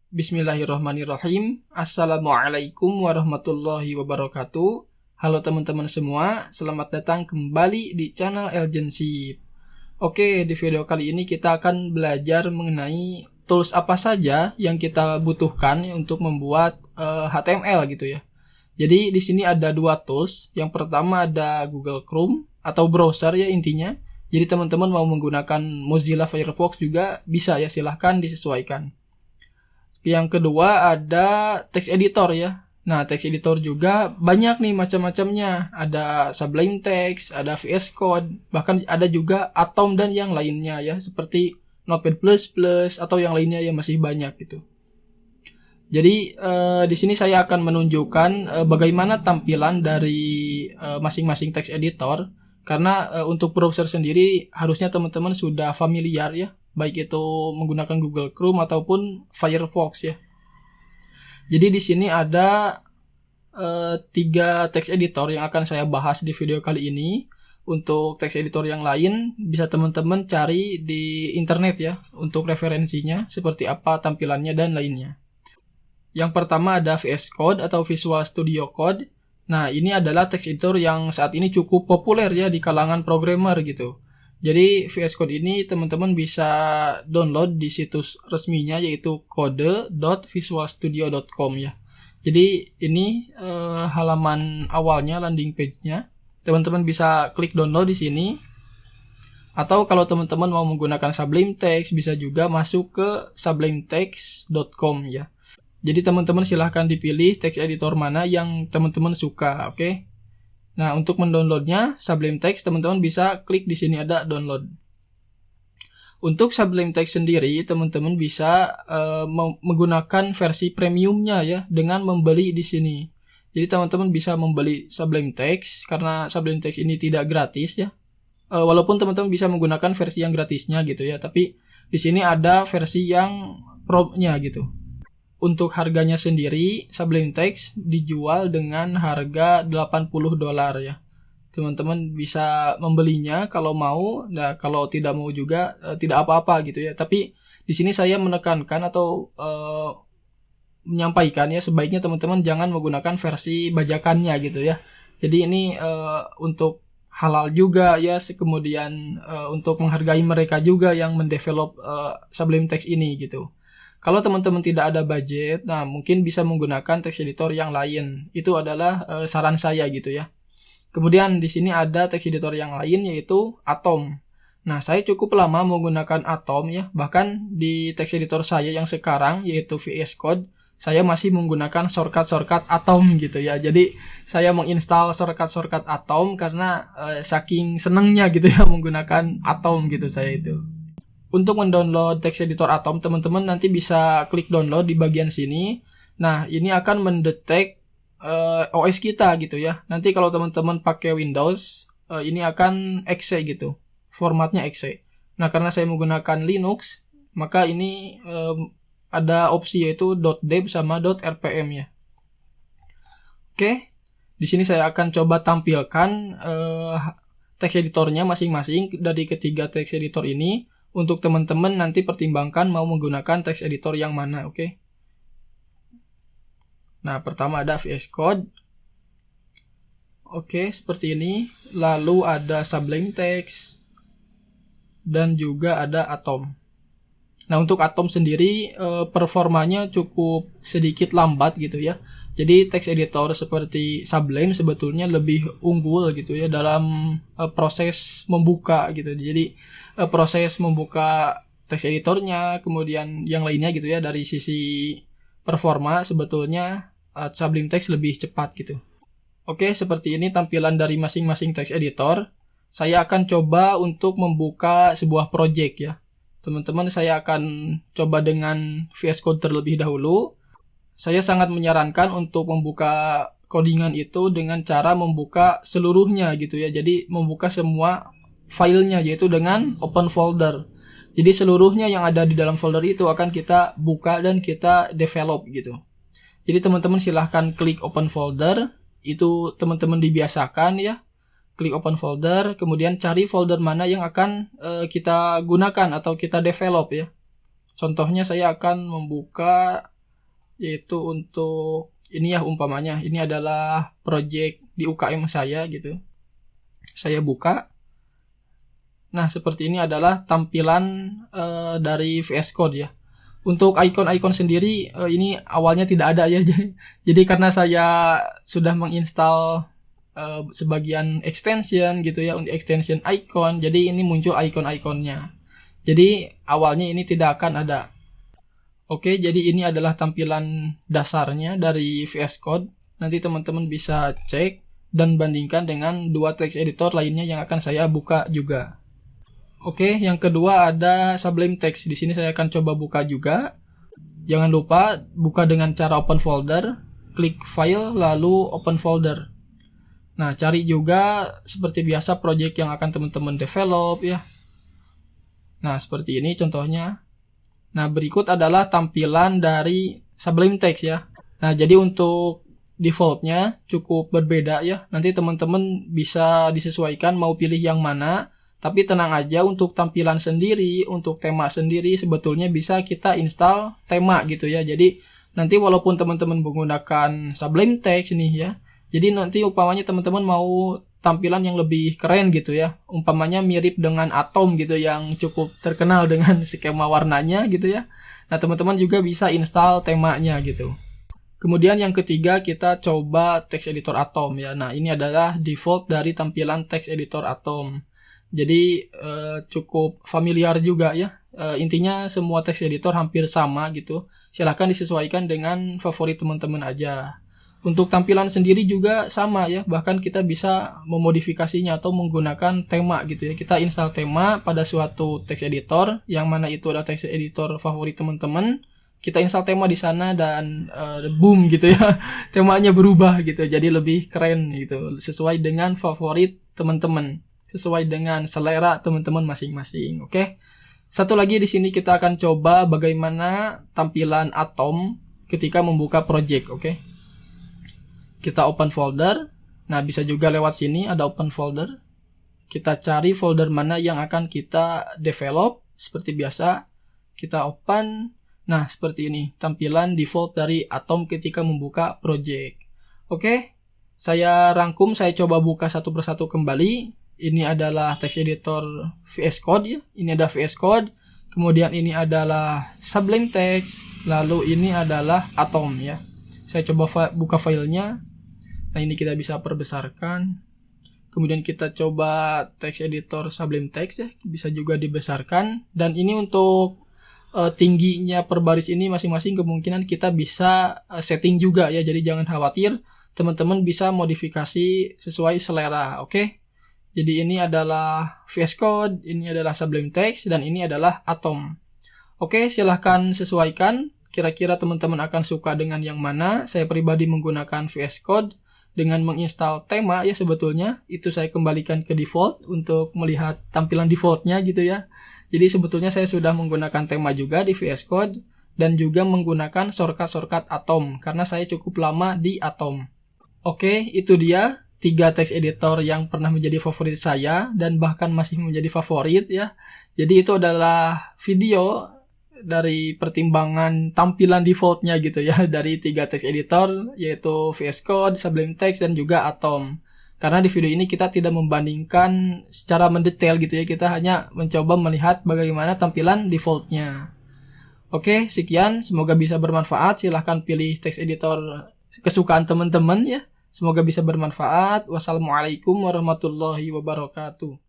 Bismillahirrahmanirrahim. Assalamualaikum warahmatullahi wabarakatuh. Halo teman-teman semua, selamat datang kembali di channel Elgensip. Oke, di video kali ini kita akan belajar mengenai tools apa saja yang kita butuhkan untuk membuat HTML gitu ya. Jadi di sini ada dua tools. Yang pertama ada Google Chrome atau browser ya intinya. Jadi teman-teman mau menggunakan Mozilla Firefox juga bisa ya, silahkan disesuaikan. Yang kedua ada text editor ya. Nah, text editor juga banyak nih macam-macamnya. Ada Sublime Text, ada VS Code, bahkan ada juga Atom dan yang lainnya ya, seperti Notepad++ atau yang lainnya yang masih banyak gitu. Jadi di sini saya akan menunjukkan bagaimana tampilan dari masing-masing text editor. Karena untuk browser sendiri harusnya teman-teman sudah familiar ya, baik itu menggunakan Google Chrome ataupun Firefox ya. Jadi di sini ada 3 text editor yang akan saya bahas di video kali ini. Untuk text editor yang lain bisa teman-teman cari di internet ya, untuk referensinya seperti apa tampilannya dan lainnya. Yang pertama ada VS Code atau Visual Studio Code. Nah, ini adalah text editor yang saat ini cukup populer ya di kalangan programmer gitu. Jadi VS Code ini teman-teman bisa download di situs resminya yaitu kode.visualstudio.com ya. Jadi ini halaman awalnya, landing page-nya. Teman-teman bisa klik download di sini. Atau kalau teman-teman mau menggunakan Sublime Text bisa juga masuk ke sublimetext.com ya. Jadi teman-teman silahkan dipilih text editor mana yang teman-teman suka, oke? Nah, untuk mendownloadnya Sublime Text teman-teman bisa klik di sini ada download. Untuk Sublime Text sendiri teman-teman bisa menggunakan versi premiumnya ya dengan membeli di sini. Jadi teman-teman bisa membeli Sublime Text karena Sublime Text ini tidak gratis ya. Walaupun teman-teman bisa menggunakan versi yang gratisnya gitu ya, tapi di sini ada versi yang pro-nya gitu. Untuk harganya sendiri, Sublime Text dijual dengan harga $80 ya. Teman-teman bisa membelinya kalau mau, nah kalau tidak mau juga tidak apa-apa gitu ya. Tapi di sini saya menekankan atau menyampaikan ya, sebaiknya teman-teman jangan menggunakan versi bajakannya gitu ya. Jadi ini untuk halal juga ya, kemudian untuk menghargai mereka juga yang mendevelop Sublime Text ini gitu. Kalau teman-teman tidak ada budget, nah mungkin bisa menggunakan text editor yang lain. Itu adalah saran saya gitu ya. Kemudian di sini ada text editor yang lain yaitu Atom. Nah, saya cukup lama menggunakan Atom ya. Bahkan di text editor saya yang sekarang yaitu VS Code, saya masih menggunakan shortcut Atom gitu ya. Jadi saya menginstal shortcut Atom karena saking senengnya gitu ya menggunakan Atom gitu saya itu. Untuk mendownload text editor Atom, teman-teman nanti bisa klik download di bagian sini. Nah, ini akan mendetek OS kita gitu ya. Nanti kalau teman-teman pakai Windows, ini akan exe gitu. Formatnya exe. Nah, karena saya menggunakan Linux, maka ini ada opsi yaitu .deb sama .rpm ya. Oke. Di sini saya akan coba tampilkan text editornya masing-masing dari ketiga text editor ini. Untuk teman-teman nanti pertimbangkan mau menggunakan text editor yang mana, oke? Nah, pertama ada VS Code. Oke, seperti ini. Lalu ada Sublime Text. Dan juga ada Atom. Nah, untuk Atom sendiri performanya cukup sedikit lambat gitu ya. Jadi text editor seperti Sublime sebetulnya lebih unggul gitu ya dalam proses membuka gitu. Jadi proses membuka text editornya, kemudian yang lainnya gitu ya, dari sisi performa sebetulnya Sublime Text lebih cepat gitu. Oke, seperti ini tampilan dari masing-masing text editor. Saya akan coba untuk membuka sebuah project ya. Teman-teman, saya akan coba dengan VS Code terlebih dahulu. Saya sangat menyarankan untuk membuka codingan itu dengan cara membuka seluruhnya gitu ya. Jadi membuka semua filenya yaitu dengan open folder. Jadi seluruhnya yang ada di dalam folder itu akan kita buka dan kita develop gitu. Jadi teman-teman silahkan klik open folder. Itu teman-teman dibiasakan ya. Klik open folder, kemudian cari folder mana yang akan kita gunakan atau kita develop ya. Contohnya saya akan membuka yaitu untuk ini ya, umpamanya ini adalah project di UKM saya gitu. Saya buka. Nah, seperti ini adalah tampilan dari VS Code ya. Untuk icon-icon sendiri ini awalnya tidak ada ya. Jadi karena saya sudah menginstal sebagian extension gitu ya, untuk extension icon, jadi ini muncul icon-iconnya. Jadi awalnya ini tidak akan ada. Oke, jadi ini adalah tampilan dasarnya dari VS Code. Nanti teman-teman bisa cek dan bandingkan dengan dua text editor lainnya yang akan saya buka juga. Oke, yang kedua ada Sublime Text. Di sini saya akan coba buka juga. Jangan lupa buka dengan cara open folder, klik file lalu open folder. Nah, cari juga seperti biasa project yang akan teman-teman develop ya. Nah, seperti ini contohnya. Nah, berikut adalah tampilan dari Sublime Text ya. Nah, jadi untuk defaultnya cukup berbeda ya. Nanti teman-teman bisa disesuaikan mau pilih yang mana. Tapi tenang aja, untuk tampilan sendiri, untuk tema sendiri sebetulnya bisa kita install tema gitu ya. Jadi nanti walaupun teman-teman menggunakan Sublime Text nih ya. Jadi nanti umpamanya teman-teman mau tampilan yang lebih keren gitu ya. Umpamanya mirip dengan Atom gitu yang cukup terkenal dengan skema warnanya gitu ya. Nah, teman-teman juga bisa install temanya gitu. Kemudian yang ketiga kita coba text editor Atom ya. Nah, ini adalah default dari tampilan text editor Atom. Jadi cukup familiar juga ya. Intinya semua text editor hampir sama gitu. Silahkan disesuaikan dengan favorit teman-teman aja. Untuk tampilan sendiri juga sama ya. Bahkan kita bisa memodifikasinya atau menggunakan tema gitu ya. Kita install tema pada suatu text editor, yang mana itu adalah text editor favorit teman-teman. Kita install tema di sana dan boom gitu ya. Temanya berubah gitu. Jadi lebih keren gitu. Sesuai dengan favorit teman-teman. Sesuai dengan selera teman-teman masing-masing. Oke. Satu lagi di sini kita akan coba bagaimana tampilan Atom ketika membuka project, oke. Kita open folder. Nah, bisa juga lewat sini ada open folder. Kita cari folder mana yang akan kita develop seperti biasa. Kita open. Nah, seperti ini tampilan default dari Atom ketika membuka project. Oke. Saya rangkum, saya coba buka satu persatu kembali. Ini adalah text editor VS Code ya. Ini ada VS Code. Kemudian ini adalah Sublime Text. Lalu ini adalah Atom ya. Saya coba buka filenya. Nah, ini kita bisa perbesarkan. Kemudian kita coba text editor Sublime Text ya. Bisa juga dibesarkan. Dan ini untuk tingginya per baris ini masing-masing kemungkinan kita bisa setting juga ya. Jadi jangan khawatir. Teman-teman bisa modifikasi sesuai selera. Oke. Jadi ini adalah VS Code, ini adalah Sublime Text, dan ini adalah Atom. Oke, silahkan sesuaikan. Kira-kira teman-teman akan suka dengan yang mana. Saya pribadi menggunakan VS Code dengan menginstal tema ya sebetulnya. Itu saya kembalikan ke default untuk melihat tampilan defaultnya gitu ya. Jadi sebetulnya saya sudah menggunakan tema juga di VS Code dan juga menggunakan shortcut Atom karena saya cukup lama di Atom. Oke, itu dia 3 text editor yang pernah menjadi favorit saya dan bahkan masih menjadi favorit ya. Jadi itu adalah video dari pertimbangan tampilan defaultnya gitu ya dari 3 text editor yaitu VS Code, Sublime Text dan juga Atom. Karena di video ini kita tidak membandingkan secara mendetail gitu ya, kita hanya mencoba melihat bagaimana tampilan defaultnya. Oke, sekian, semoga bisa bermanfaat. Silahkan pilih text editor kesukaan teman-teman ya. Semoga bisa bermanfaat. Wassalamualaikum warahmatullahi wabarakatuh.